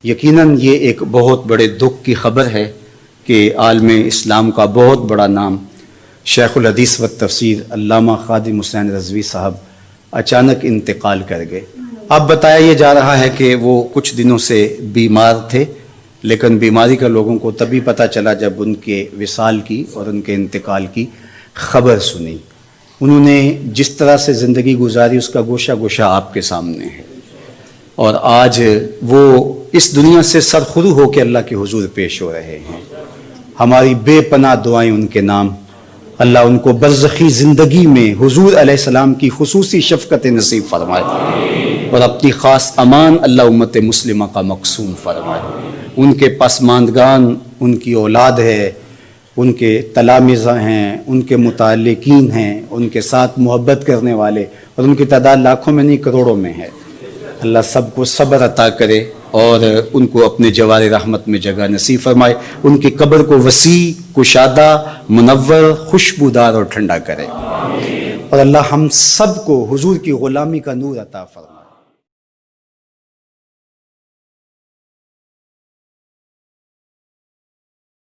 یقیناً یہ ایک بہت بڑے دکھ کی خبر ہے کہ عالم اسلام کا بہت بڑا نام شیخ الحدیث و تفسیر علامہ خادم حسین رضوی صاحب اچانک انتقال کر گئے۔ اب بتایا یہ جا رہا ہے کہ وہ کچھ دنوں سے بیمار تھے، لیکن بیماری کا لوگوں کو تبھی پتہ چلا جب ان کے وصال کی اور ان کے انتقال کی خبر سنی۔ انہوں نے جس طرح سے زندگی گزاری اس کا گوشہ گوشہ آپ کے سامنے ہے، اور آج وہ اس دنیا سے سرخرو ہو کے اللہ کے حضور پیش ہو رہے ہیں۔ ہماری بے پناہ دعائیں ان کے نام، اللہ ان کو برزخی زندگی میں حضور علیہ السلام کی خصوصی شفقت نصیب فرمائے، اور اپنی خاص امان اللہ امت مسلمہ کا مقسوم فرمائے۔ ان کے پسماندگان، ان کی اولاد ہے، ان کے تلامذہ ہیں، ان کے متعلقین ہیں، ان کے ساتھ محبت کرنے والے، اور ان کی تعداد لاکھوں میں نہیں کروڑوں میں ہے۔ اللہ سب کو صبر عطا کرے اور ان کو اپنے جوار رحمت میں جگہ نصیب فرمائے، ان کی قبر کو وسیع، کشادہ، منور، خوشبودار اور ٹھنڈا کرے، اور اللہ ہم سب کو حضور کی غلامی کا نور عطا فرمائے۔